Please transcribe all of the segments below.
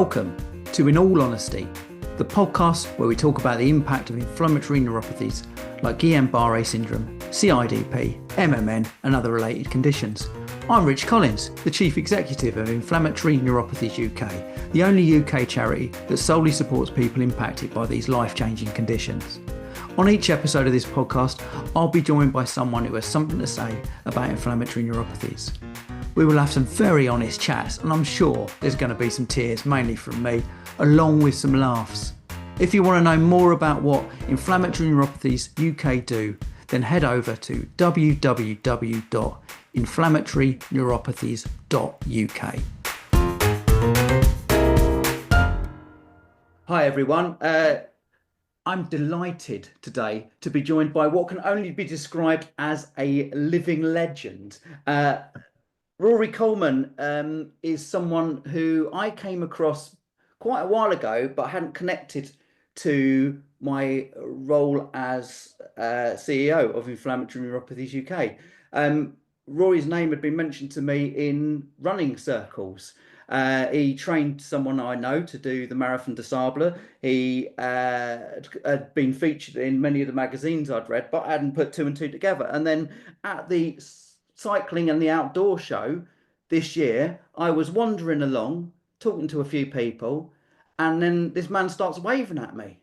Welcome to In All Honesty, the podcast where we talk about the impact of inflammatory neuropathies like Guillain-Barré syndrome, CIDP, MMN and other related conditions. I'm Rich Collins, the Chief Executive of Inflammatory Neuropathies UK, the only UK charity that solely supports people impacted by these life-changing conditions. On each episode of this podcast, I'll be joined by someone who has something to say about inflammatory neuropathies. We will have some very honest chats, and I'm sure there's going to be some tears, mainly from me, along with some laughs. If you want to know more about what Inflammatory Neuropathies UK do, then head over to www.inflammatoryneuropathies.uk. Hi everyone. I'm delighted today to be joined by what can only be described as a living legend. Rory Coleman is someone who I came across quite a while ago, but hadn't connected to my role as CEO of Inflammatory Neuropathies UK. Rory's name had been mentioned to me in running circles. He trained someone I know to do the Marathon des Sables. He had been featured in many of the magazines I'd read, but I hadn't put two and two together. And then at the cycling and the outdoor show this year, I was wandering along, talking to a few people, and then this man starts waving at me.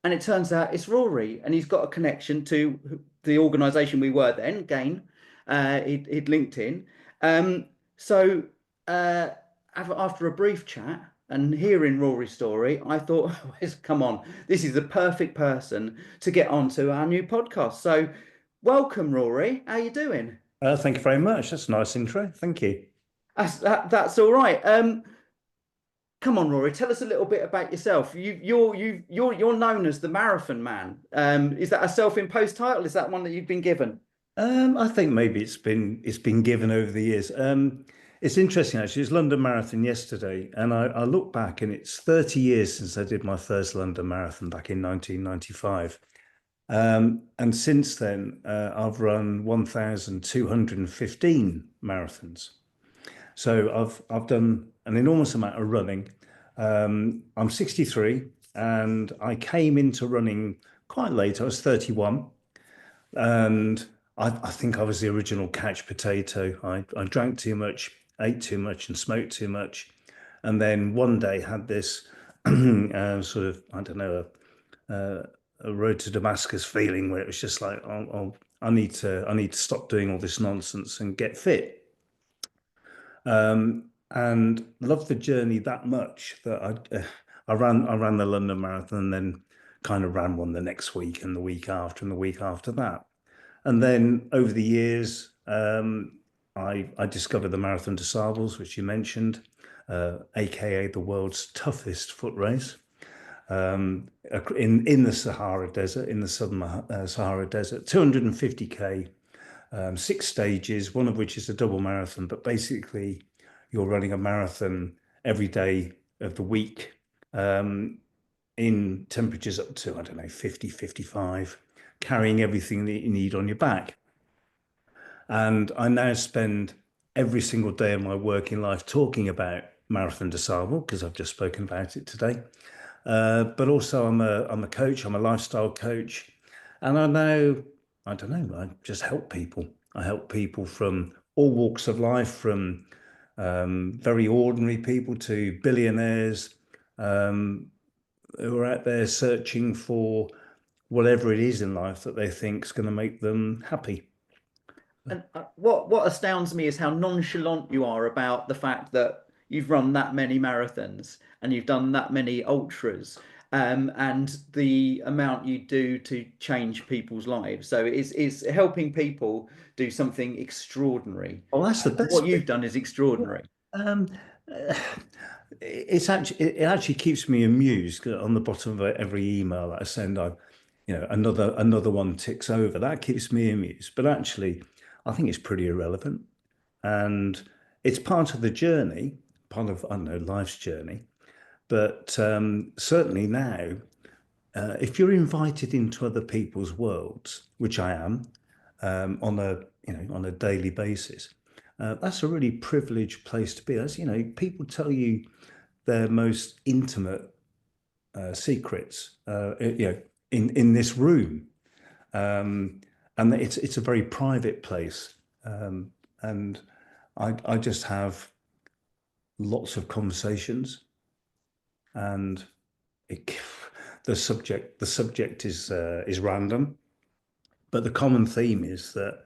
And it turns out it's Rory, and he's got a connection to the organisation we were then, GAIN. He'd linked in. So after a brief chat and hearing Rory's story, I thought, come on, this is the perfect person to get onto our new podcast. So welcome, Rory. How you doing? Thank you very much. That's a nice intro. Thank you. That's all right. Come on, Rory. Tell us a little bit about yourself. You're known as the Marathon Man. Is that a self-imposed title? Is that one that you've been given? I think maybe it's been given over the years. It's interesting actually. It's London Marathon yesterday, and I look back, and it's 30 years since I did my first London Marathon back in 1995. And since then, I've run 1,215 marathons. So I've done an enormous amount of running. I'm 63, and I came into running quite late. I was 31, and I think I was the original couch potato. I drank too much, ate too much, and smoked too much, and then one day had this sort of, I don't know, a road to Damascus feeling where it was just like, I need to stop doing all this nonsense and get fit. And loved the journey that much that I ran the London Marathon, and then kind of ran one the next week and the week after and the week after that. And then over the years, I discovered the Marathon des Sables, which you mentioned, aka the world's toughest foot race. In the Sahara Desert, in the southern Sahara Desert, 250k, 6 stages, one of which is a double marathon, but basically you're running a marathon every day of the week, in temperatures up to, I don't know, 50, 55, carrying everything that you need on your back. And I now spend every single day of my working life talking about Marathon des Sables, because I've just spoken about it today. But also I'm a coach, I'm a lifestyle coach, and I just help people. I help people from all walks of life, from very ordinary people to billionaires who are out there searching for whatever it is in life that they think is going to make them happy. And what astounds me is how nonchalant you are about the fact that you've run that many marathons and you've done that many ultras, and the amount you do to change people's lives. So it's helping people do something extraordinary. Oh, that's the best. What you've done is extraordinary. It actually keeps me amused. On the bottom of every email that I send, another one ticks over. That keeps me amused. But actually, I think it's pretty irrelevant, and it's part of the journey, part of, I don't know, life's journey. But certainly now, if you're invited into other people's worlds, which I am, on a daily basis, that's a really privileged place to be. As you know, people tell you their most intimate secrets, in this room. And it's a very private place. And I just have lots of conversations, and it, the subject is random, but the common theme is that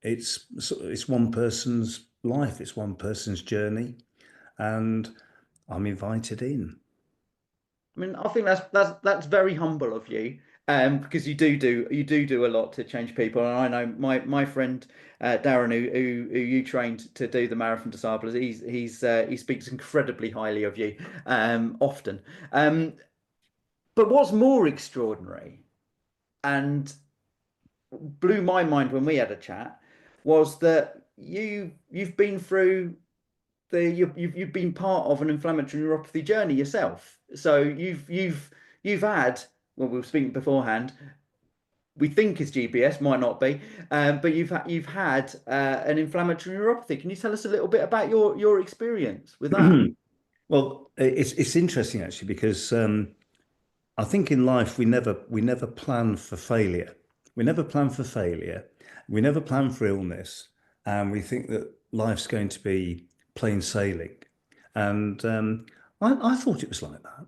it's one person's life, it's one person's journey, and I'm invited in. I mean, I think that's very humble of you, because you do a lot to change people. And I know my friend Darren, who you trained to do the marathon to Sables, he speaks incredibly highly of you, often. Um, but what's more extraordinary and blew my mind when we had a chat was that you've been through you've been part of an inflammatory neuropathy journey yourself. So you've had, well, we were speaking beforehand. We think it's GBS, might not be, but you've had an inflammatory neuropathy. Can you tell us a little bit about your experience with that? Well, it's interesting actually, because I think in life we never plan for failure. We never plan for failure. We never plan for illness, and we think that life's going to be plain sailing. And I thought it was like that.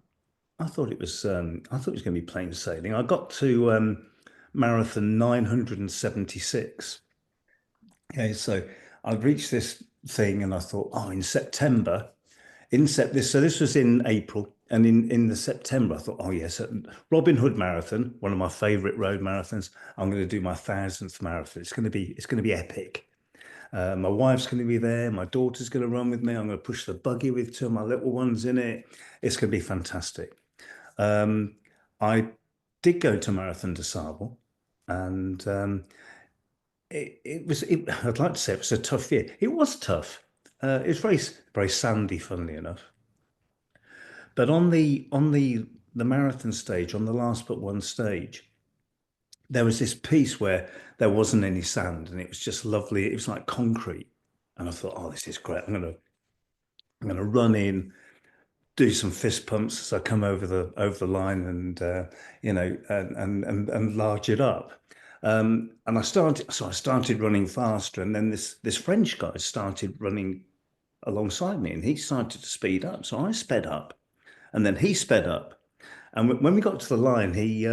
I thought it was going to be plain sailing. I got to marathon 976. Okay, so I reached this thing, and I thought, oh, in September. This was in April, and in the September I thought, oh yes, Robin Hood Marathon, one of my favorite road marathons. I'm going to do my 1,000th marathon. It's going to be epic. My wife's going to be there. My daughter's going to run with me. I'm going to push the buggy with two of my little ones in it. It's going to be fantastic. I did go to Marathon de Sable, and I'd like to say it was a tough year. It was tough. It was very sandy, funnily enough. But on the marathon stage, on the last but one stage, there was this piece where there wasn't any sand, and it was just lovely. It was like concrete, and I thought, oh, this is great. I'm gonna run in, do some fist pumps as I come over the line, and and large it up. And I started running faster, and then this French guy started running alongside me, and he started to speed up. So I sped up, and then he sped up. And when we got to the line, he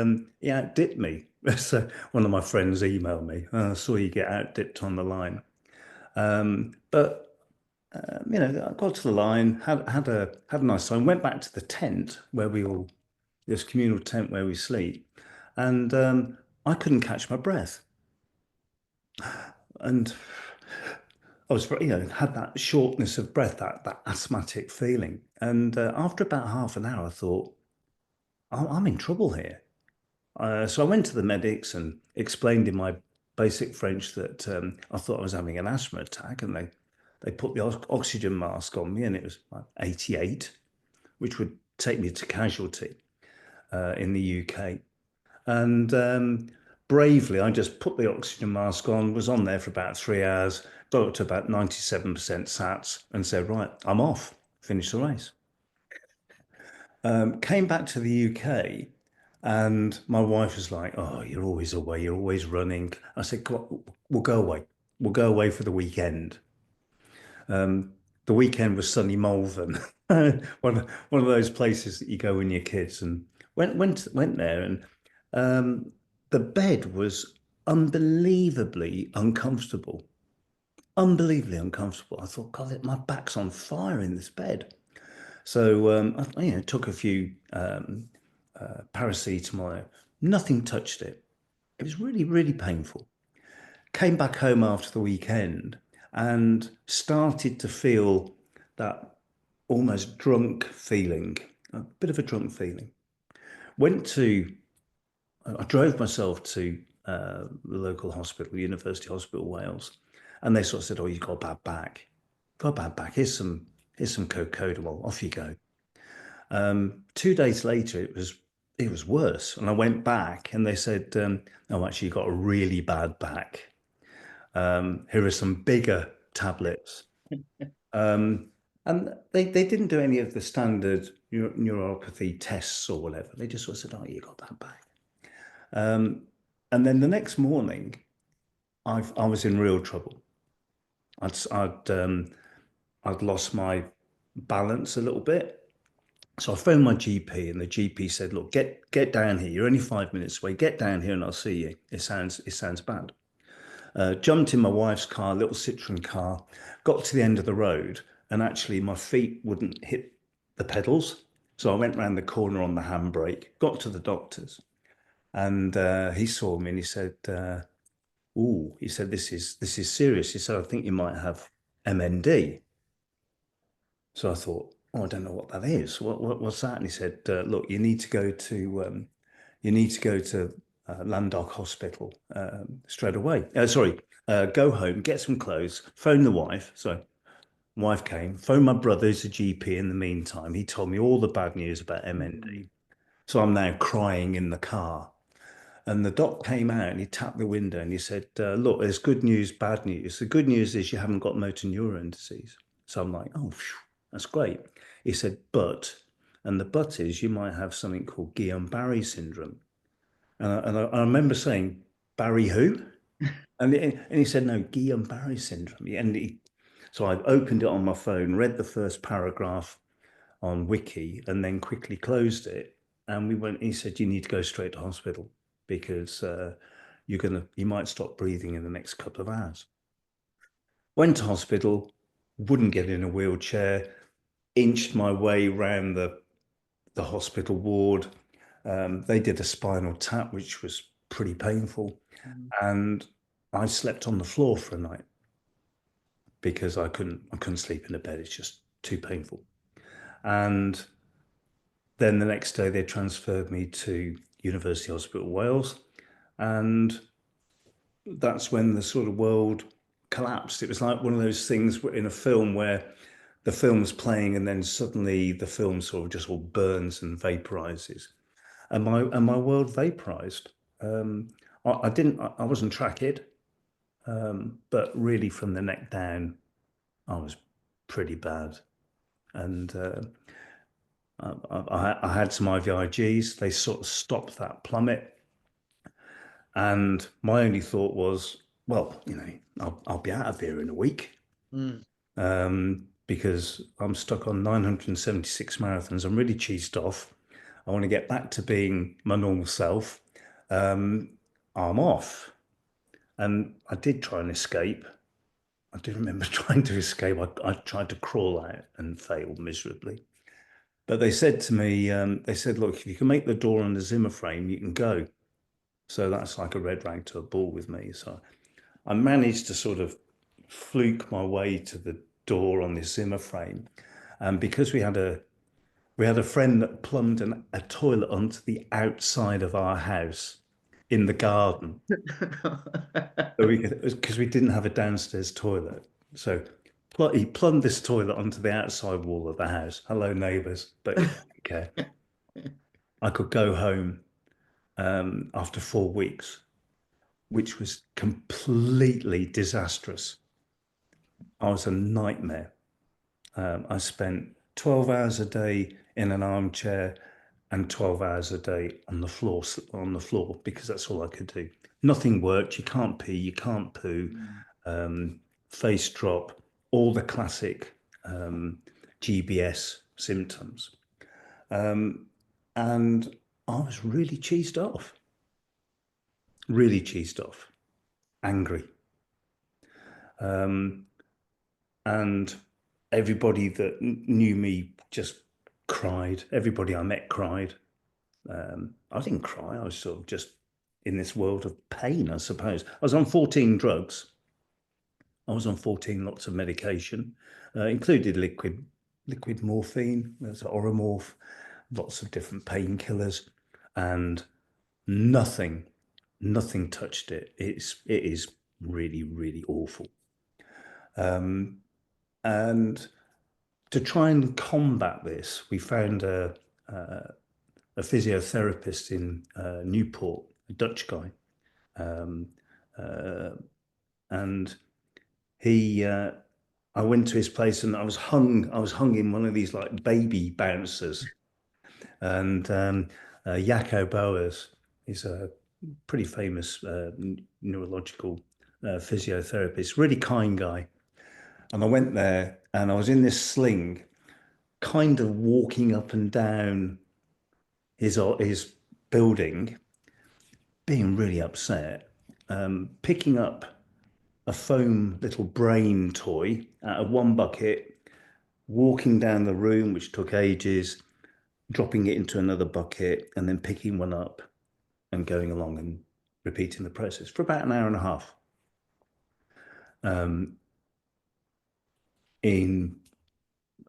outdipped me. So one of my friends emailed me, "Oh, I saw you get outdipped on the line." But I got to the line, had a nice time, went back to the tent where this communal tent where we sleep, and I couldn't catch my breath. And I was, had that shortness of breath, that asthmatic feeling. And after about half an hour, I thought, I'm in trouble here. So I went to the medics and explained in my basic French that I thought I was having an asthma attack, and they put the oxygen mask on me, and it was like 88, which would take me to casualty in the UK. And bravely, I just put the oxygen mask on, was on there for about 3 hours, got up to about 97% SATs, and said, right, I'm off, finish the race. Came back to the UK, and my wife was like, oh, you're always away, you're always running. I said, "Come on, we'll go away. We'll go away for the weekend." The weekend was sunny Malvern, one of those places that you go when you're kids, and went there, and the bed was unbelievably uncomfortable. Unbelievably uncomfortable. I thought, God, my back's on fire in this bed. So I took a few paracetamol. Nothing touched it. It was really, really painful. Came back home after the weekend and started to feel that almost drunk feeling, a bit of a drunk feeling. I drove myself to the local hospital, University Hospital Wales, and they sort of said, "Oh, you've got a bad back. Got a bad back. Here's some cocodamol. Off you go." 2 days later, it was worse, and I went back, and they said, "Oh, actually, you've got a really bad back. Here are some bigger tablets." And they didn't do any of the standard neuropathy tests or whatever. They just sort of said, "Oh, you got that back." Um, and then the next morning, I was in real trouble. I'd lost my balance a little bit. So I phoned my GP, and the GP said, "Look, get down here. You're only 5 minutes away. Get down here, and I'll see you." It sounds bad. Jumped in my wife's car, little Citroen car, got to the end of the road, and actually my feet wouldn't hit the pedals. So I went round the corner on the handbrake, got to the doctor's, and he saw me and he said, "Ooh," he said, "this is serious." He said, "I think you might have MND." So I thought, "Oh, I don't know what that is. What's that?" And he said, "Look, you need to go to Landock Hospital straight away. Sorry, go home, get some clothes, phone the wife." So wife came, phoned my brother, who's a GP in the meantime. He told me all the bad news about MND. Mm. So I'm now crying in the car. And the doc came out and he tapped the window and he said, "Look, there's good news, bad news. The good news is you haven't got motor neuron disease." So I'm like, "Oh, phew, that's great." He said, and the but is you might have something called Guillain-Barré syndrome." And I remember saying, "Barry who?" And he said, "No, Guillain-Barré syndrome." So I opened it on my phone, read the first paragraph on Wiki, and then quickly closed it. And we went. He said, "You need to go straight to hospital because you might stop breathing in the next couple of hours." Went to hospital, wouldn't get in a wheelchair, inched my way round the hospital ward. They did a spinal tap, which was pretty painful, Mm. and I slept on the floor for a night because I couldn't sleep in a bed. It's just too painful. And then the next day they transferred me to University Hospital Wales, and that's when the sort of world collapsed. It was like one of those things in a film where the film's playing and then suddenly the film sort of just all burns and vaporizes. And my world vaporized. I wasn't tracked, but really from the neck down, I was pretty bad. And I had some IVIGs. They sort of stopped that plummet. And my only thought was, well, I'll be out of here in a week, Mm. because I'm stuck on 976 marathons. I'm really cheesed off. I want to get back to being my normal self. Um, I'm off. And I did try and escape. I do remember trying to escape. I tried to crawl out and failed miserably. But they said to me, they said, "Look, if you can make the door on the Zimmer frame, you can go." So that's like a red rag to a bull with me. So I managed to sort of fluke my way to the door on this Zimmer frame. And because we had a friend that plumbed a toilet onto the outside of our house in the garden. So because we didn't have a downstairs toilet. So he plumbed this toilet onto the outside wall of the house. Hello, neighbours. But he didn't care. I could go home after 4 weeks, which was completely disastrous. I was a nightmare. I spent 12 hours a day in an armchair and 12 hours a day on the floor because that's all I could do. Nothing worked. You can't pee, you can't poo, Mm. face drop, all the classic GBS symptoms. Um, and I was really cheesed off, angry. Um, and everybody that knew me just cried. Everybody I met cried. I didn't cry. I was sort of just in this world of pain, I suppose. I was on 14 drugs. I was on 14 lots of medication, included liquid morphine, there's Oromorph, lots of different painkillers, and nothing, nothing touched it. It is really, really awful. Um, and to try and combat this, we found a physiotherapist in Newport, a Dutch guy, um, uh, and he I went to his place and I was hung in one of these like baby bouncers. And Jaco Boas is a pretty famous neurological physiotherapist, really kind guy. And I went there and I was in this sling, kind of walking up and down his building, being really upset, picking up a foam little brain toy out of one bucket, walking down the room, which took ages, dropping it into another bucket, and then picking one up and going along and repeating the process for about an hour and a half. In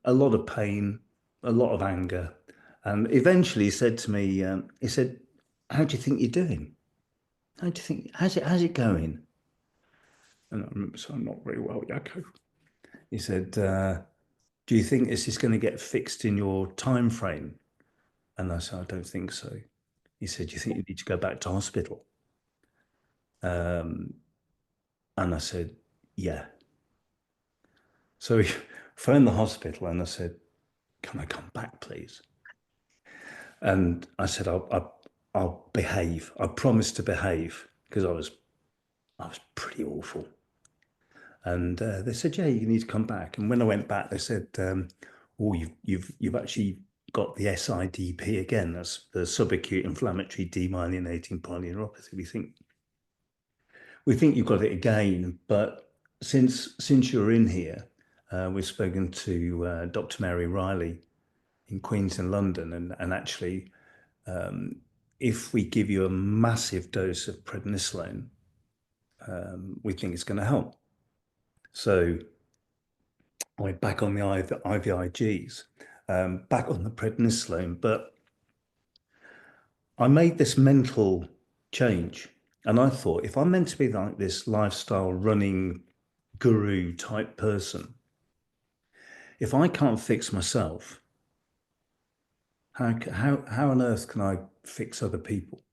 a lot of pain, a lot of anger. And eventually he said to me, he said, how do you think you're doing? How do you think, how's it going? And I remember saying, not very well, Jaco. He said, do you think this is going to get fixed in your time frame? And I said, I don't think so. He said, do you think you need to go back to hospital? And I said, yeah. So he phoned the hospital and I said, can I come back, please? And I said, I'll behave. I promise to behave because I was pretty awful. And they said, yeah, you need to come back. And when I went back, they said, oh, you've actually got the SIDP again. That's the subacute inflammatory demyelinating polyneuropathy. We think you've got it again, but since you're in here, we've spoken to Dr. Mary Riley in Queens in London, and actually, if we give you a massive dose of prednisolone, we think it's going to help. So I went back on the IVIGs, back on the prednisolone, but I made this mental change. And I thought, if I'm meant to be like this lifestyle running guru type person, if I can't fix myself, how on earth can I fix other people?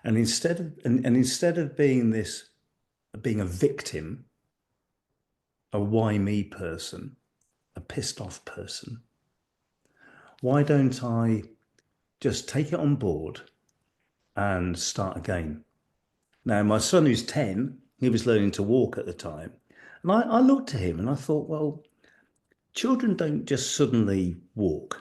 And instead of being a victim, a why me person, a pissed off person, why don't I just take it on board and start again? Now, my son, who's 10, he was learning to walk at the time. And I looked at him and I thought, well, children don't just suddenly walk.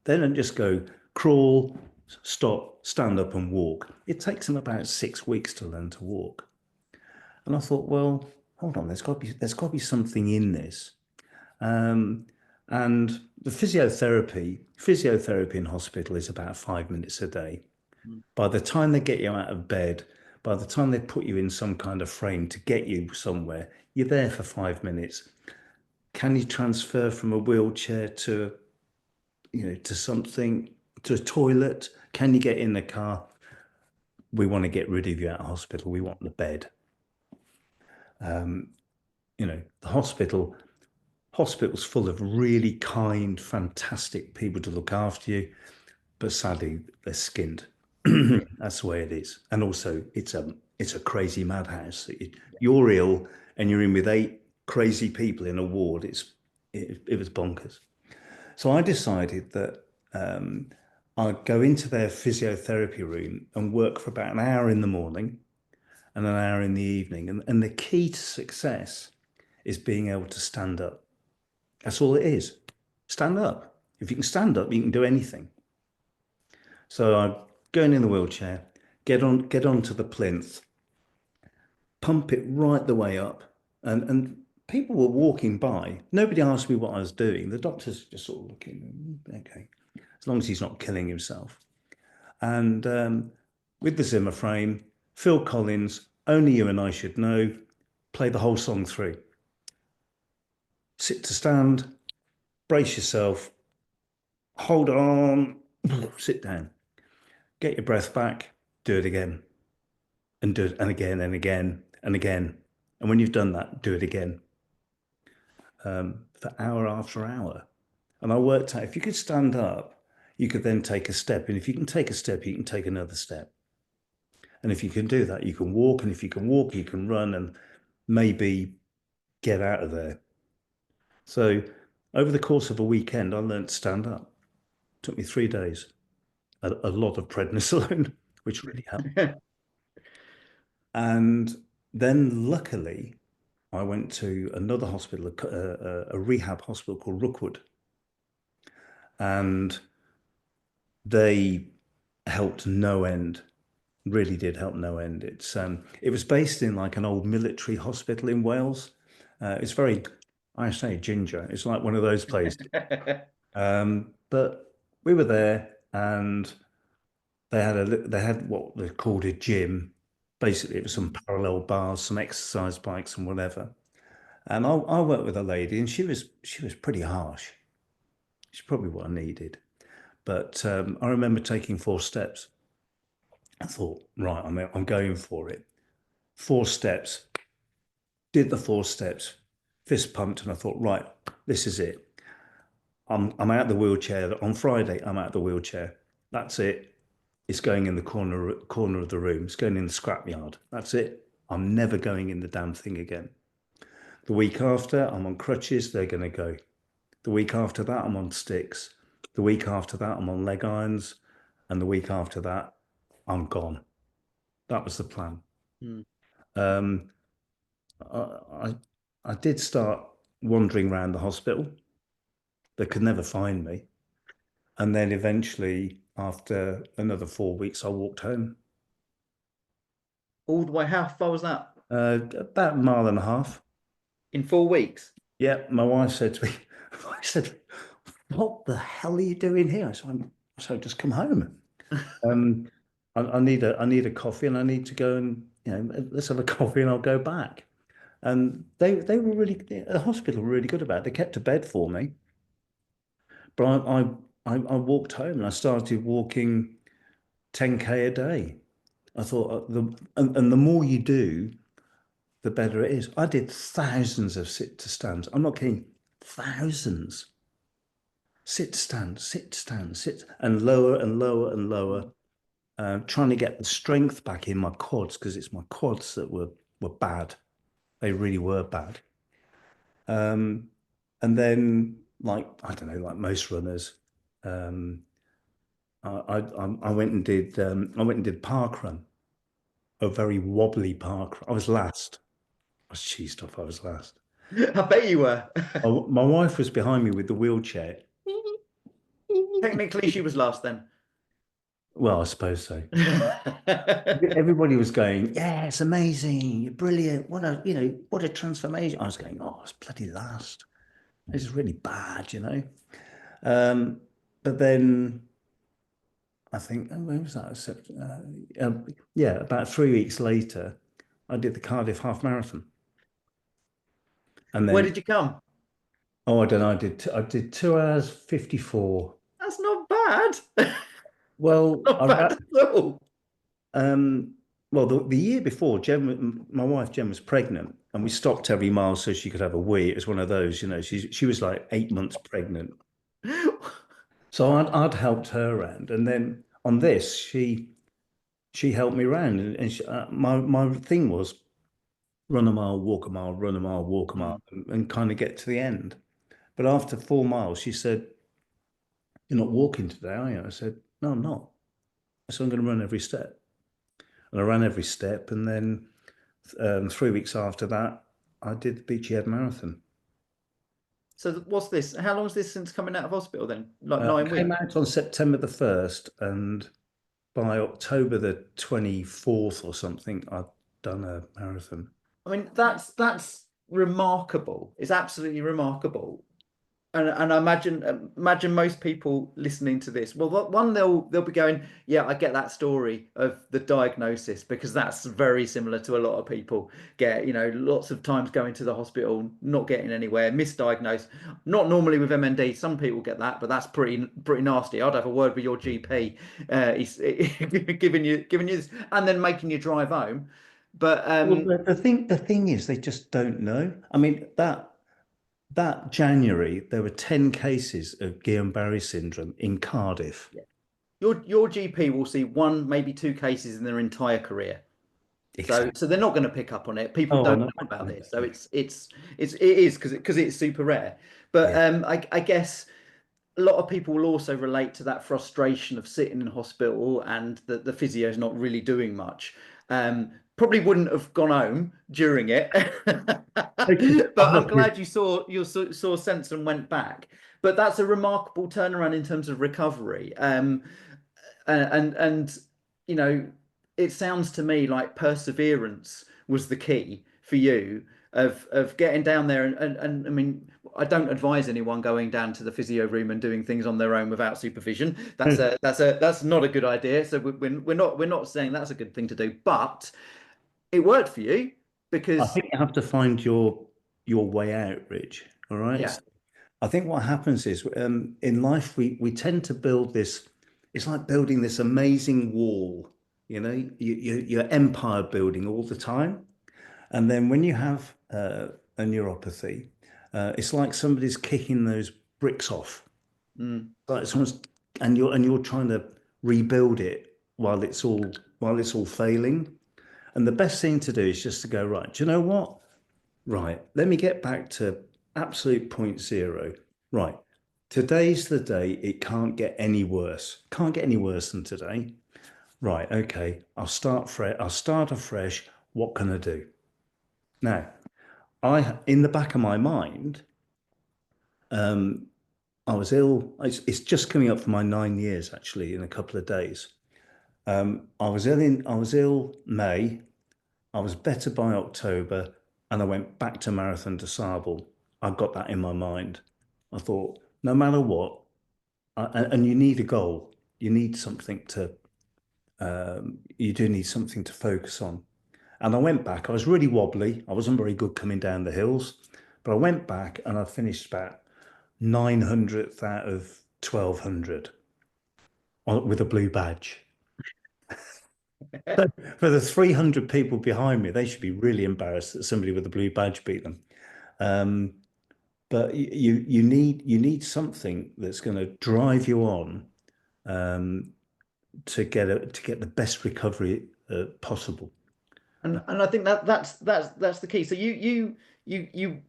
They don't just go crawl, stop, stand up and walk. It takes them about 6 weeks to learn to walk. And I thought, well, hold on, there's got to be something in this. And the physiotherapy in hospital is about 5 minutes a day. By the time they get you out of bed, by the time they put you in some kind of frame to get you somewhere, you're there for 5 minutes. Can you transfer from a wheelchair to something, to a toilet? Can you get in the car? We want to get rid of you out of hospital. We want the bed. The hospital's full of really kind, fantastic people to look after you, but sadly they're skinned. That's the way it is. And also it's a crazy madhouse. You're ill and you're in with 8 crazy people in a ward. It was bonkers. So I decided that I'd go into their physiotherapy room and work for about an hour in the morning and an hour in the evening. And the key to success is being able to stand up. That's all it is. Stand up. If you can stand up, you can do anything. So I go in the wheelchair, get onto the plinth, pump it right the way up, and people were walking by. Nobody asked me what I was doing. The doctor's just sort of looking, okay, as long as he's not killing himself. And with the Zimmer frame, Phil Collins, Only You and I Should Know, play the whole song through. Sit to stand, brace yourself, hold on, sit down, get your breath back, do it again, and do it, and again, and again, and again. And when you've done that, do it again. For hour after hour. And I worked out if you could stand up, you could then take a step. And if you can take a step, you can take another step. And if you can do that, you can walk. And if you can walk, you can run. And maybe get out of there. So over the course of a weekend, I learned to stand up. Took me 3 days, a lot of prednisolone, which really helped. And then luckily, I went to another hospital, a rehab hospital called Rookwood, and they helped no end. Really did help no end. It was based in like an old military hospital in Wales. It's very, I say ginger. It's like one of those places. But we were there, and they had what they called a gym. Basically, it was some parallel bars, some exercise bikes, and whatever. And I worked with a lady, and she was pretty harsh. She's probably what I needed. But I remember taking 4 steps. I thought, right, I'm going for it. 4 steps, did the 4 steps, fist pumped, and I thought, right, this is it. I'm out the wheelchair. On Friday, I'm out the wheelchair. That's it. It's going in the corner of the room. It's going in the scrapyard. That's it. I'm never going in the damn thing again. The week after, I'm on crutches. They're going to go. The week after that, I'm on sticks. The week after that, I'm on leg irons. And the week after that, I'm gone. That was the plan. Mm. Um, I, I did start wandering around the hospital. They could never find me. And then eventually, after another 4 weeks, I walked home. All the way, how far was that? About a mile and a half. In 4 weeks? Yeah, my wife said to me, I said, what the hell are you doing here? So just come home. I need a coffee, and I need to go, and let's have a coffee and I'll go back. And they were really, the hospital were really good about it. They kept a bed for me. But I walked home, and I started walking 10K a day. I thought and the more you do, the better it is. I did thousands of sit to stands. I'm not kidding, thousands. Sit to stand, sit to stand, sit, and lower and lower and lower, trying to get the strength back in my quads, because it's my quads that were bad. They really were bad. And then, like, I don't know, like most runners, um, I went and did park run, a very wobbly park. I was last. I was cheesed off. I was last. I bet you were. My wife was behind me with the wheelchair. Technically, she was last then. Well, I suppose so. Everybody was going, yeah, it's amazing, you're brilliant. What a transformation. I was going, oh, it's bloody last. This is really bad. But then I think, oh, when was that? Yeah, about 3 weeks later, I did the Cardiff half marathon. And Where then, did you come? oh, I don't know, I did 2 hours 54. That's not bad. Well, Not bad at all. um, well, the year before, my wife Jen was pregnant, and we stopped every mile so she could have a wee. It was one of those, she was like 8 months pregnant. So I'd helped her around, and then on this, she helped me around, and my thing was run a mile, walk a mile, run a mile, walk a mile, and kind of get to the end. But after 4 miles, she said, "You're not walking today, are you?" I said, "No, I'm not." So I'm going to run every step. And I ran every step. And then 3 weeks after that, I did the Beachy Head Marathon. So what's this? How long is this since coming out of hospital then? Like I 9 came weeks? out on September the 1st, and by October the 24th or something, I'd done a marathon. I mean, that's remarkable. It's absolutely remarkable. And I imagine most people listening to this, well, one, they'll be going, yeah, I get that story of the diagnosis, because that's very similar to a lot of people get, lots of times going to the hospital, not getting anywhere, misdiagnosed, not normally with MND. Some people get that, but that's pretty nasty. I'd have a word with your GP. He's giving you this, and then making you drive home. But Well, the thing is, they just don't know. I mean, that January, there were 10 cases of Guillain-Barré syndrome in Cardiff. your GP will see one, maybe two cases in their entire career. So exactly. they're not going to pick up on it. People Oh, don't no, know about no, this. So no. it is because it's super rare. But Yeah. I guess a lot of people will also relate to that frustration of sitting in hospital and the physio's not really doing much. Probably wouldn't have gone home during it, Okay. but I'm I'm not here. glad you saw sense and went back. But that's a remarkable turnaround in terms of recovery. And you know, it sounds to me like perseverance was the key for you of getting down there and I mean, I don't advise anyone going down to the physio room and doing things on their own without supervision. That's not a good idea. So we're not saying that's a good thing to do, but it worked for you I because think you have to find your way out, Rich. All right. yeah. So I think what happens is in life we tend to build this. It's like building this amazing wall. You're empire building all the time, and then when you have a neuropathy, it's like somebody's kicking those bricks off. Mm. Like someone's and you're trying to rebuild it while it's all failing. And the best thing to do is just to go, right, do you know what? Right, let me get back to absolute point zero. Right, today's the day. It can't get any worse. Can't get any worse than today. Right, okay, I'll start fresh. I'll start afresh. What can I do? Now, in the back of my mind, um, I was ill. It's just coming up for my 9 years actually in a couple of days. I was ill May. I was better by October, and I went back to Marathon de Sable. I got that in my mind. I thought, no matter what, and you need a goal. You need something to. You do need something to focus on. And I went back. I was really wobbly. I wasn't very good coming down the hills, but I went back and I finished about 900th out of 1200 with a blue badge. So for the 300 people behind me, they should be really embarrassed that somebody with a blue badge beat them. Um, but you need something that's going to drive you on to get the best recovery possible. And I think that's the key. So you you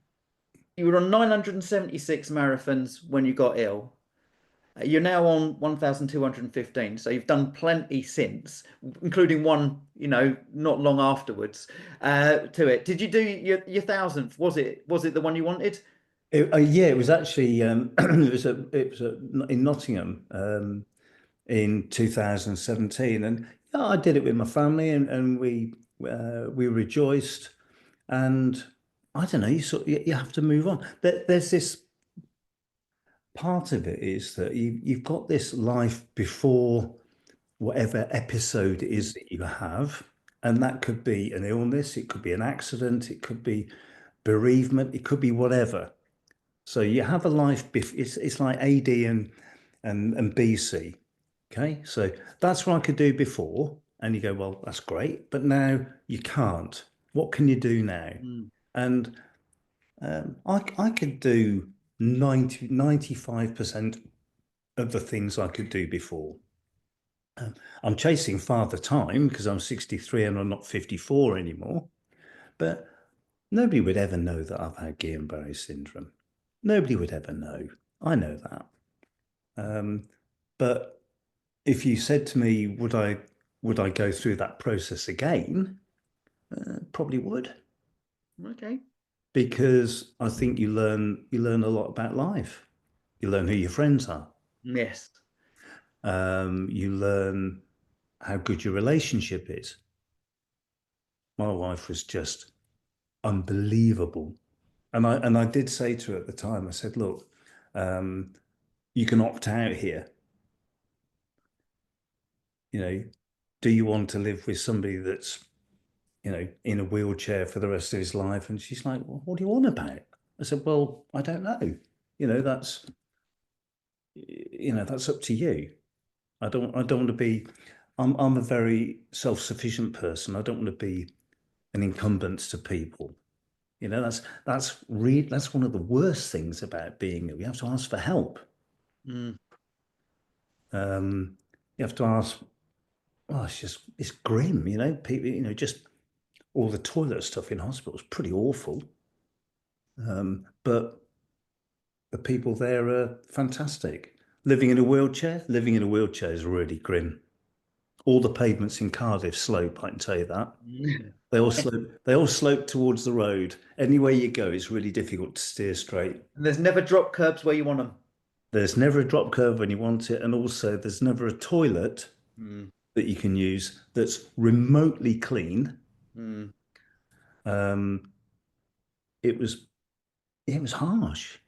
you were on 976 marathons when you got ill. You're now on 1,215. So you've done plenty since, including one, not long afterwards, to it. Did you do your thousandth? Was it the one you wanted? Yeah, it was actually it was in Nottingham in 2017, and yeah, I did it with my family, and we rejoiced. And I don't know, you have to move on. There's this part of it is that you've got this life before whatever episode it is that you have, and that could be an illness, it could be an accident, it could be bereavement, it could be whatever. So you have a life. It's like AD and BC. Okay, so that's what I could do before, and you go, well, that's great, but now you can't. What can you do now? Mm. And I could do 95% of the things I could do before. I'm chasing father time because I'm 63 and I'm not 54 anymore. But nobody would ever know that I've had Guillain-Barré syndrome. Nobody would ever know. I know that. But if you said to me, would I go through that process again? Probably would, Okay. because I think you learn a lot about life. You learn who your friends are. Yes. You learn how good your relationship is. My wife was just unbelievable, and I did say to her at the time, I said, look, um, you can opt out here. You know, do you want to live with somebody that's in a wheelchair for the rest of his life? And she's like, well, what do you want about? I said, well, I don't know. You know, that's that's up to you. I don't want to be. I'm a very self-sufficient person. I don't want to be an incumbent to people. That's one of the worst things about being ill. You have to ask for help. Mm. You have to ask. Oh, it's grim. People. Just all the toilet stuff in hospital is pretty awful. But the people there are fantastic. Living in a wheelchair is really grim. All the pavements in Cardiff slope, I can tell you that. They all slope towards the road. Anywhere you go, it's really difficult to steer straight. And there's never drop curbs where you want them. There's never a drop curve when you want it, and also there's never a toilet Mm. that you can use that's remotely clean. Mm. Um, it was harsh.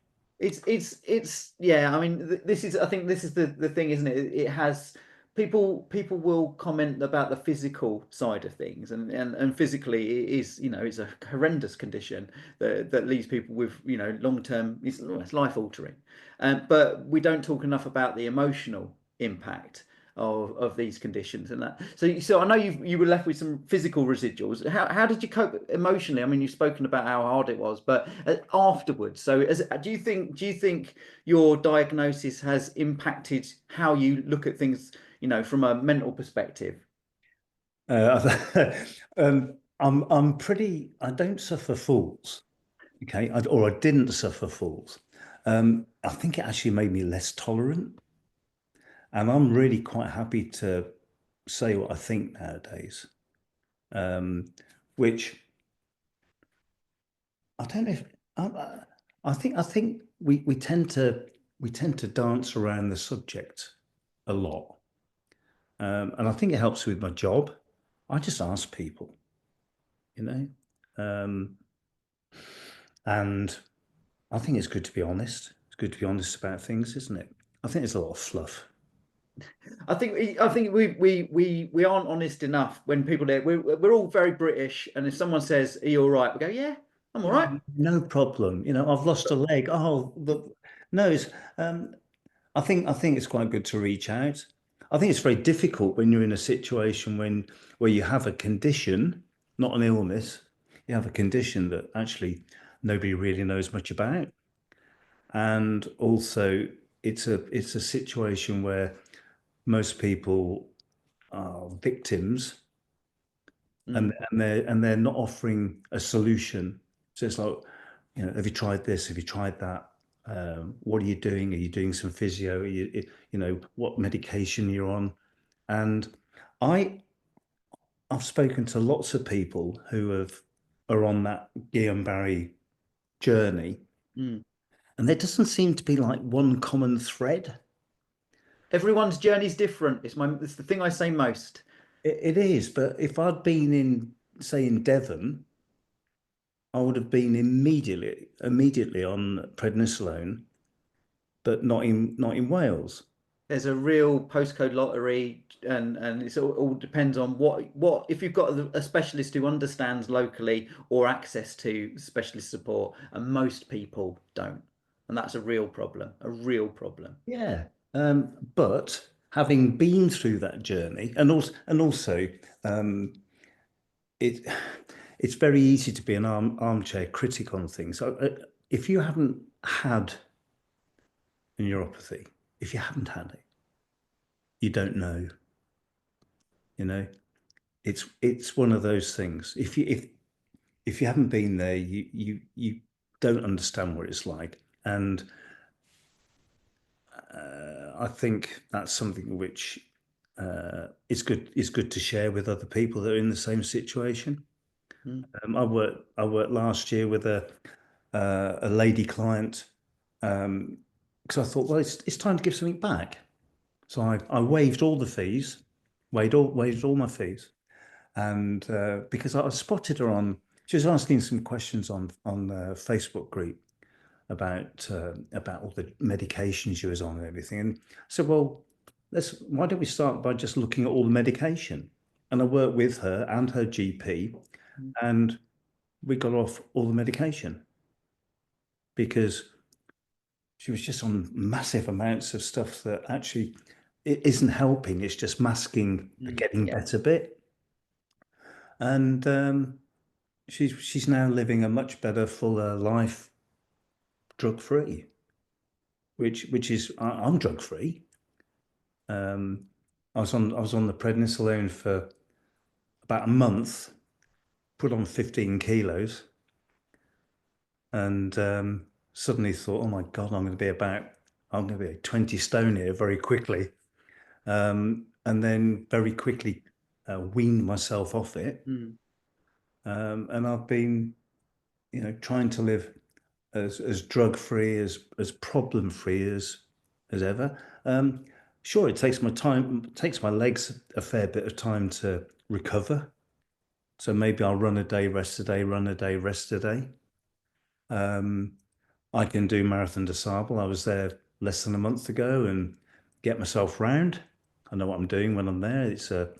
It's yeah. I mean, this is I think this is the thing, isn't it? It has people will comment about the physical side of things, and physically it is, it's a horrendous condition that leaves people with, long term. It's life altering, but we don't talk enough about the emotional impact of these conditions and that. So I know you were left with some physical residuals. How did you cope emotionally? I mean, you've spoken about how hard it was, but afterwards. So do you think your diagnosis has impacted how you look at things, from a mental perspective? I don't suffer fools. Okay. Or I didn't suffer fools. I think it actually made me less tolerant. And I'm really quite happy to say what I think nowadays. Which I don't know if I think we tend to dance around the subject a lot. And I think it helps with my job. I just ask people, you know. Um, and I think it's good to be honest. It's good to be honest about things, isn't it? I think there's a lot of fluff. I think we aren't honest enough when people do. We're all very British, and if someone says, "Are you all right?" we go, "Yeah, I'm all Yeah, right." no problem. I've lost a leg. Oh, no, I think it's quite good to reach out. I think it's very difficult when you're in a situation where you have a condition, not an illness. You have a condition that actually nobody really knows much about. And also it's a situation where most people are victims, Mm. and they're not offering a solution. So it's like, have you tried this? Have you tried that? What are you doing? Are you doing some physio? What medication you're on? And I I've spoken to lots of people are on that Guillain-Barré journey, Mm. and there doesn't seem to be like one common thread. Everyone's journey's different. It's the thing I say most. It is, but if I'd been say, in Devon, I would have been immediately on prednisolone, but not in Wales. There's a real postcode lottery, and it's all depends on what if you've got a specialist who understands locally or access to specialist support, and most people don't, and that's a real problem, a real problem. Yeah. But having been through that journey, and also it it's very easy to be an armchair critic on things. So, if you haven't had a neuropathy, if you haven't had it, you don't know. You know, it's one of those things. If you haven't been there, you don't understand what it's like. And I think that's something which is good to share with other people that are in the same situation. Mm. I worked last year with a lady client, because I thought, well, it's time to give something back. So I waived all the fees, waived all my fees, and because I spotted her she was asking some questions on the Facebook group about all the medications she was on and everything. And I said, well, why don't we start by just looking at all the medication? And I worked with her and her GP, Mm. and we got off all the medication because she was just on massive amounts of stuff that actually it isn't helping. It's just masking the Mm. getting Yeah. better bit. And she's now living a much better, fuller life, drug free, which is I'm drug free. I was on the prednisolone for about a month, put on 15 kilos and suddenly thought, oh my God, I'm going to be 20 stone here very quickly. And then very quickly weaned myself off it. Mm. And I've been, trying to live as drug free, as problem free as ever. Sure, it takes my legs a fair bit of time to recover. So maybe I'll run a day, rest a day, run a day, rest a day. I can do Marathon des Sables. I was there less than a month ago and get myself round. I know what I'm doing when I'm there. It's a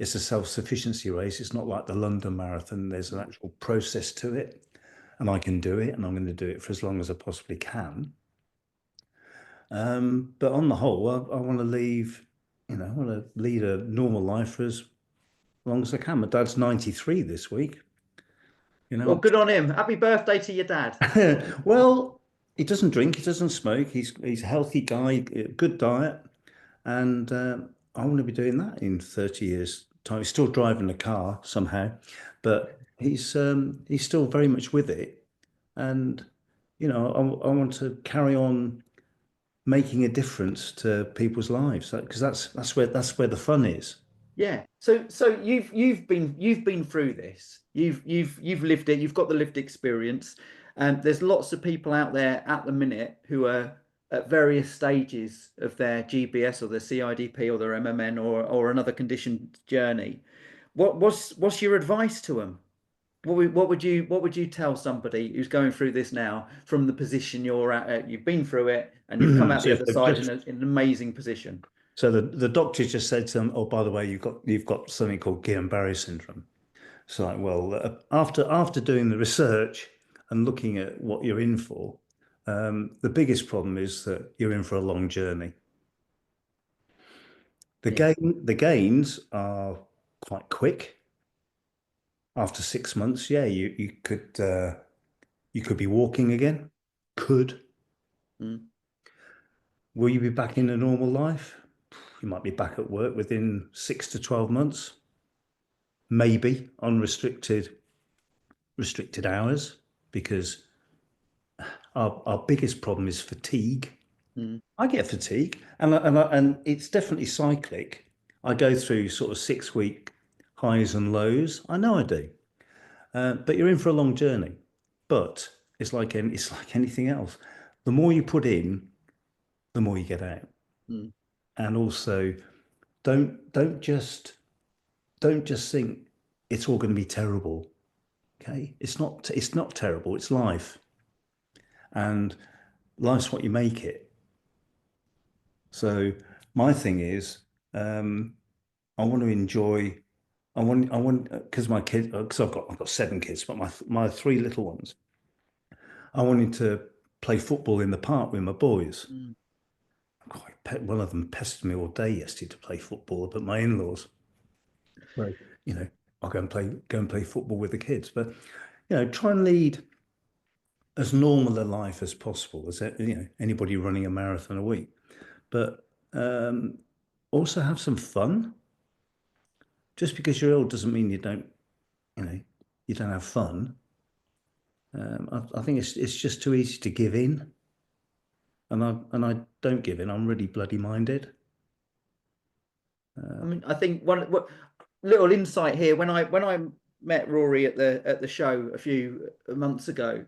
self-sufficiency race. It's not like the London Marathon. There's an actual process to it, and I can do it, and I'm going to do it for as long as I possibly can. But on the whole, I want to I want to lead a normal life for as long as I can. My dad's 93 this week. Well, good on him. Happy birthday to your dad. Well, he doesn't drink, he doesn't smoke. He's a healthy guy, good diet, and I want to be doing that in 30 years' time. He's still driving a car somehow, but he's still very much with it, and I want to carry on making a difference to people's lives because that's where the fun is. Yeah. So you've been through this. You've lived it. You've got the lived experience. And there's lots of people out there at the minute who are at various stages of their GBS or their CIDP or their MMN or another condition journey. What's your advice to them? What would you tell somebody who's going through this now from the position you're at? You've been through it and you've come out the other side in an amazing position. So the doctor just said to them, "Oh, by the way, you've got something called Guillain-Barré syndrome." It's like, well, after doing the research and looking at what you're in for, the biggest problem is that you're in for a long journey. The gains are quite quick. After 6 months, yeah, you could be walking again. Could. Mm. Will you be back in a normal life? You might be back at work within 6 to 12 months. Maybe on restricted hours, because our biggest problem is fatigue. Mm. I get fatigue, and it's definitely cyclic. I go through sort of 6 week highs and lows. I know I do, but you're in for a long journey. But it's like anything else. The more you put in, the more you get out. Mm. And also, don't just think it's all going to be terrible. Okay, it's not terrible. It's life, and life's what you make it. So my thing is, I want to enjoy. I want because my kids, because I've got 7 kids, but my 3 little ones. I wanted to play football in the park with my boys. Mm. One of them pestered me all day yesterday to play football up at my in-laws. Right. I'll go and play football with the kids, but try and lead as normal a life as possible as anybody running a marathon a week, but also have some fun. Just because you're old doesn't mean you don't have fun. I think it's just too easy to give in, and I don't give in. I'm really bloody minded. I mean, I think one little insight here when I met Rory at the show a few months ago.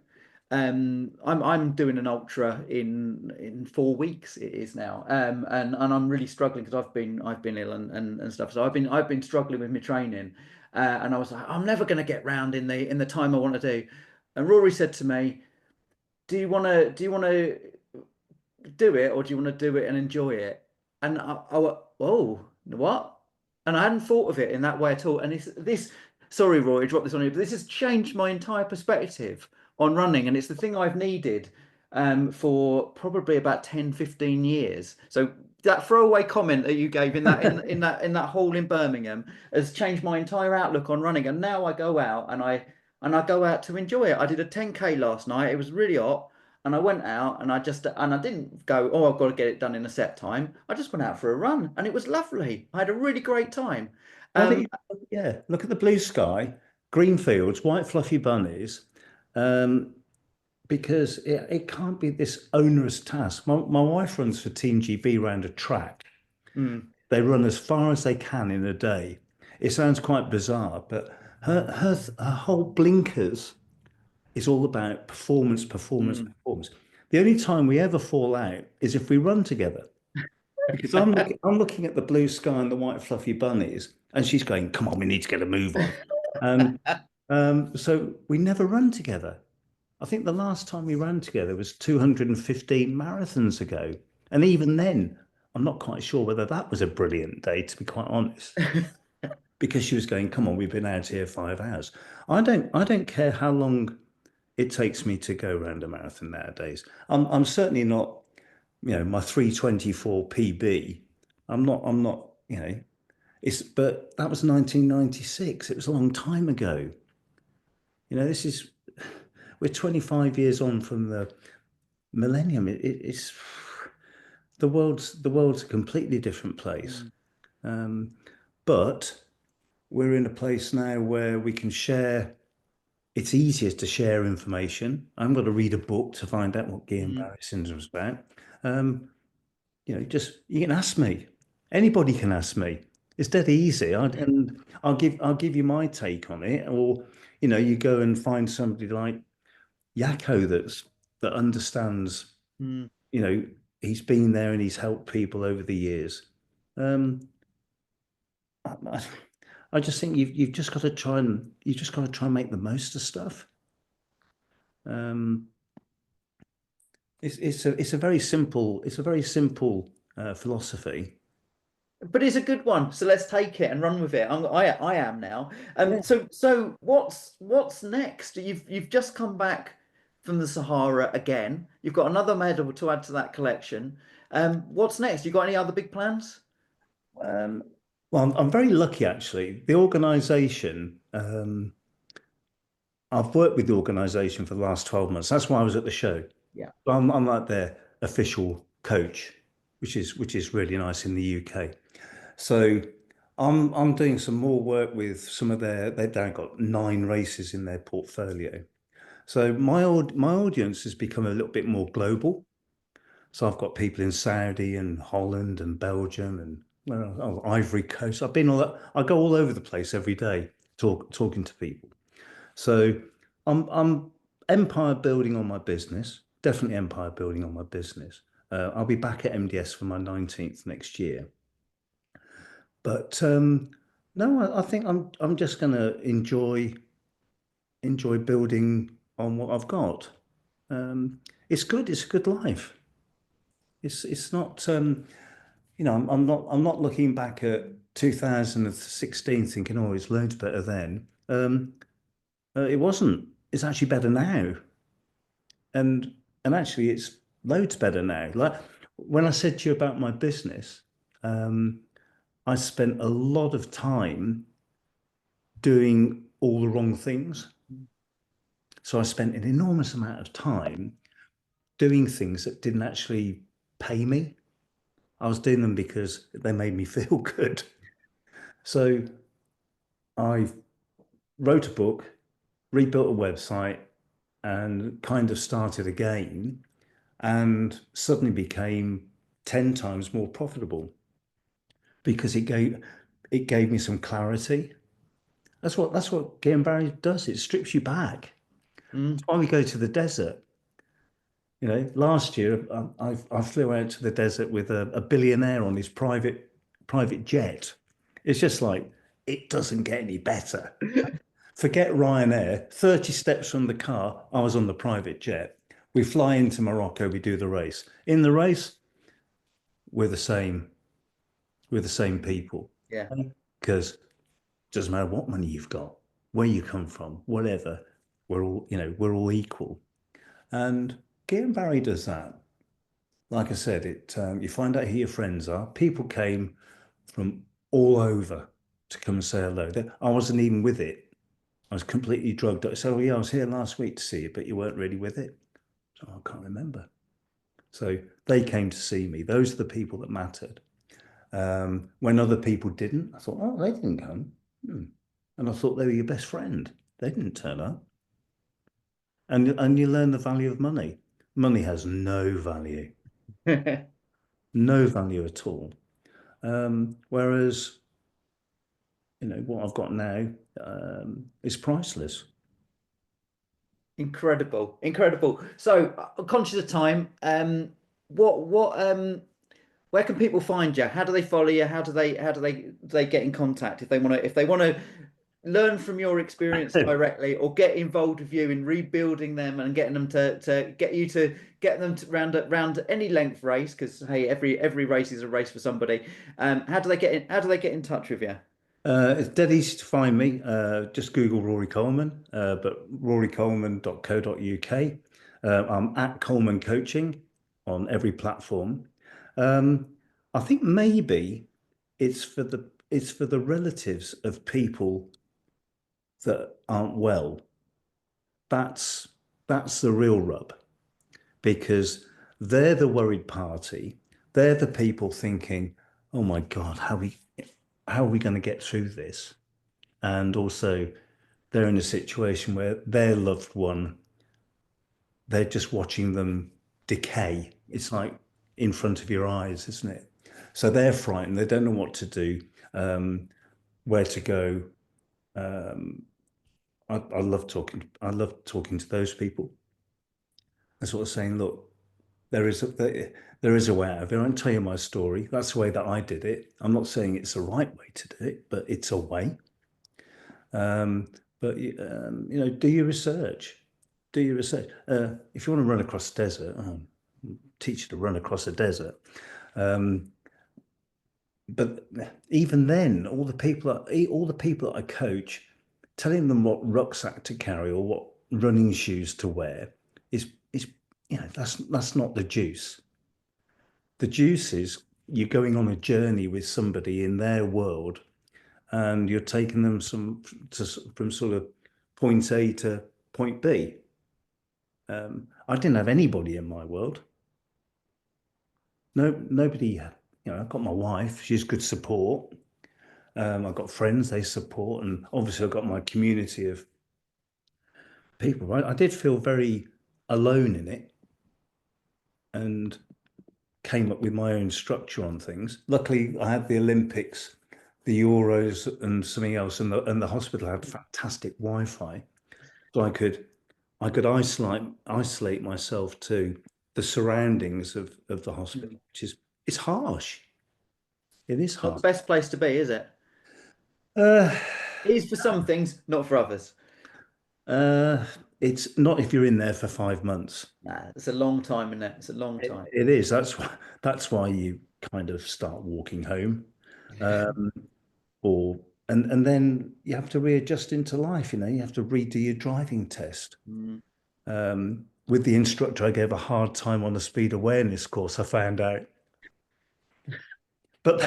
I'm doing an ultra in 4 weeks it is now, and I'm really struggling because I've been ill and stuff. So I've been struggling with my training, and I was like, I'm never going to get round in the time I want to do. And Rory said to me, do you want to do it, or do you want to do it and enjoy it? And I went, oh, what? And I hadn't thought of it in that way at all. And sorry, Roy, I dropped this on you, but this has changed my entire perspective on running. And it's the thing I've needed for probably about 10, 15 years. So that throwaway comment that you gave in that hall in Birmingham has changed my entire outlook on running. And now I go out and I go out to enjoy it. I did a 10K last night. It was really hot. And I went out and I didn't go, oh, I've got to get it done in a set time. I just went out for a run and it was lovely. I had a really great time. Yeah, look at the blue sky. green fields, white fluffy bunnies, um, because it can't be this onerous task. My wife runs for Team GB around a track. Mm, They run as far as they can in a day. It sounds quite bizarre, but her whole blinkers is all about performance, performance, mm. performance. The only time we ever fall out is if we run together. Because I'm looking at the blue sky and the white fluffy bunnies, and she's going, "Come on, we need to get a move on." And so we never run together. I think the last time we ran together was 215 marathons ago, and even then, I'm not quite sure whether that was a brilliant day, to be quite honest, because she was going, "Come on, we've been out here 5 hours." I don't care how long it takes me to go around a marathon nowadays. I'm certainly not, my 3:24 PB. I'm not, but that was 1996. It was a long time ago. This is, we're 25 years on from the millennium. It's the world's a completely different place. Mm, Um, but we're in a place now where we can share. It's easier to share information. I'm going to read a book to find out what mm, Guillain-Barré syndrome is about. Um, just you can ask me. Anybody can ask me. It's dead easy. And I'll give you my take on it, or you go and find somebody like Yakko that understands. mm. You know, he's been there and he's helped people over the years. Um, I just think you've just got to try and make the most of stuff. Um, it's a very simple philosophy. But it's a good one, so let's take it and run with it. I am now. Yeah. So what's next? You've just come back from the Sahara again. You've got another medal to add to that collection. What's next? You got any other big plans? Um, well, I'm very lucky actually. The organisation, I've worked with the organisation for the last 12 months. That's why I was at the show. Yeah. I'm like their official coach, which is really nice in the UK. So I'm doing some more work with some of they've now got 9 races in their portfolio. So my audience has become a little bit more global. So I've got people in Saudi and Holland and Belgium and Ivory Coast. I go all over the place every day talking to people. So I'm empire building on my business, definitely empire building on my business. I'll be back at MDS for my 19th next year. But no, I think I'm just gonna enjoy building on what I've got. It's good. It's a good life. It's not I'm not looking back at 2016 thinking, oh, it's loads better then. It wasn't. It's actually better now. And actually it's loads better now. Like when I said to you about my business, um, I spent a lot of time doing all the wrong things. So I spent an enormous amount of time doing things that didn't actually pay me. I was doing them because they made me feel good. So I wrote a book, rebuilt a website, and kind of started again, and suddenly became 10 times more profitable because it gave me some clarity. That's what Guillain-Barré does. It strips you back. Mm, That's why we go to the desert. Last year I flew out to the desert with a billionaire on his private jet. It's just like it doesn't get any better. Forget Ryanair. 30 steps from the car, I was on the private jet. We fly into Morocco, we do the race. In the race, we're the same. We're the same people. yeah. Because it doesn't matter what money you've got, where you come from, whatever. We're all equal. And Guillain-Barré does that. Like I said, you find out who your friends are. People came from all over to come and say hello. I wasn't even with it. I was completely drugged up. I said, "Oh yeah, I was here last week to see you, but you weren't really with it." So I can't remember. So they came to see me. Those are the people that mattered. When other people didn't, I thought, "Oh, they didn't come." And I thought they were your best friend. They didn't turn up. And you learn the value of money. Money has no value, no value at all. Whereas, what I've got now is priceless. Incredible, incredible. So, conscious of time, where can people find you? How do they follow you? How do they get in contact if they want to learn from your experience directly or get involved with you in rebuilding them and getting them to get you to get them to round any length race? Because hey, every race is a race for somebody. How do they get in touch with you? It's dead easy to find me. Just Google Rory Coleman, but rorycoleman.co.uk. I'm at Coleman Coaching on every platform. Um, I think maybe it's for the relatives of people that aren't well. That's that's the real rub because they're the worried party. They're the people thinking, "Oh my God, how are we going to get through this?" And also, they're in a situation where their loved one, they're just watching them decay. It's like in front of your eyes, isn't it? So they're frightened. They don't know what to do, where to go. Um, I love talking. I love talking to those people and sort of saying, look, there is a way out of it. I won't tell you my story. That's the way that I did it. I'm not saying it's the right way to do it, but it's a way. Um, but do your research. Do your research. If you want to run across the desert, teach you to run across a desert. Um, but even then, all the people that I coach, telling them what rucksack to carry or what running shoes to wear is that's not the juice. The juice is you're going on a journey with somebody in their world, and you're taking them from sort of point A to point B. I didn't have anybody in my world. No, nobody. I've got my wife. She's good support. I've got friends, they support, and obviously I've got my community of people. Right? I did feel very alone in it, and came up with my own structure on things. Luckily, I had the Olympics, the Euros, and something else, and the hospital had fantastic Wi-Fi, so I could isolate myself to the surroundings of the hospital, which is it's harsh. It is Not the harsh. best place to be, is it? Uh, It is for some things, not for others. uh, it's not if you're in there for 5 months. Nah, it's a long time in it. It's a long It, time. it is. That's why you kind of start walking home, um, or and then you have to readjust into life. You have to redo your driving test. Mm. With the instructor, I gave a hard time on the speed awareness course. I found out, but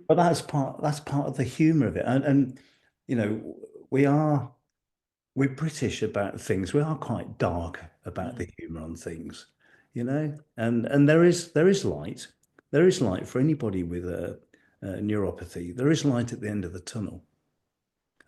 that's part of the humor of it, and you know we are we're British about things. We are quite dark about Mm. the humor on things, and there is light. There is light for anybody with a neuropathy. There is light at the end of the tunnel.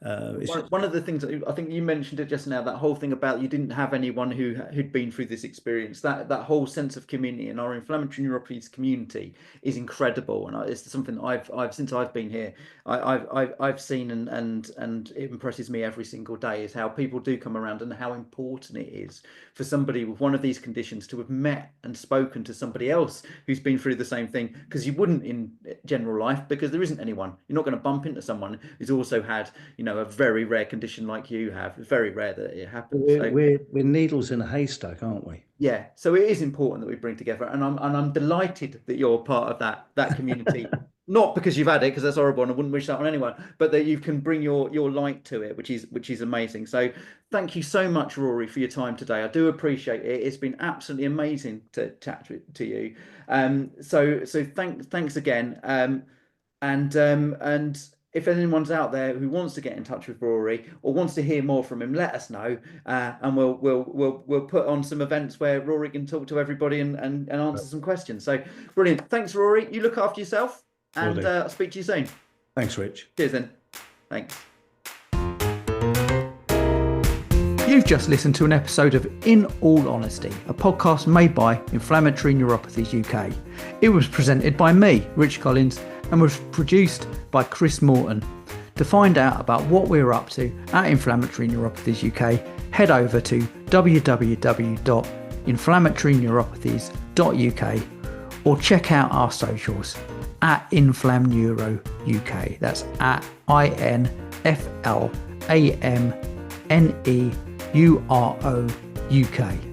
It's One, just one of the things that I think you mentioned it just now, that whole thing about you didn't have anyone who'd been through this experience, that whole sense of community and our inflammatory neuropathies community is incredible, and it's something that I've since I've been here, I've seen and it impresses me every single day is how people do come around and how important it is for somebody with one of these conditions to have met and spoken to somebody else who's been through the same thing, because you wouldn't in general life, because there isn't anyone. You're not going to bump into someone who's also had a very rare condition like you have. It's very rare that it happens. we're So we're, we're needles in a haystack, aren't we? yeah, so it is important that we bring together, and I'm delighted that you're part of that community. Not because you've had it, because that's horrible, and I wouldn't wish that on anyone, but that you can bring your light to it, which is amazing. So thank you so much, Rory, for your time today. I do appreciate it. It's been absolutely amazing to chat to you. So thanks again. And if anyone's out there who wants to get in touch with Rory or wants to hear more from him, let us know, and we'll put on some events where Rory can talk to everybody and answer some questions. So brilliant. Thanks, Rory. You look after yourself, Will and do. I'll speak to you soon. Thanks, Rich. Cheers then. Thanks. You've just listened to an episode of In All Honesty, a podcast made by Inflammatory Neuropathies UK. It was presented by me, Rich Collins, and was produced by Chris Morton. To find out about what we're up to at Inflammatory Neuropathies UK, head over to www.inflammatoryneuropathies.uk or check out our socials at InflamNeuro UK. That's at INFLAMNEURO UK.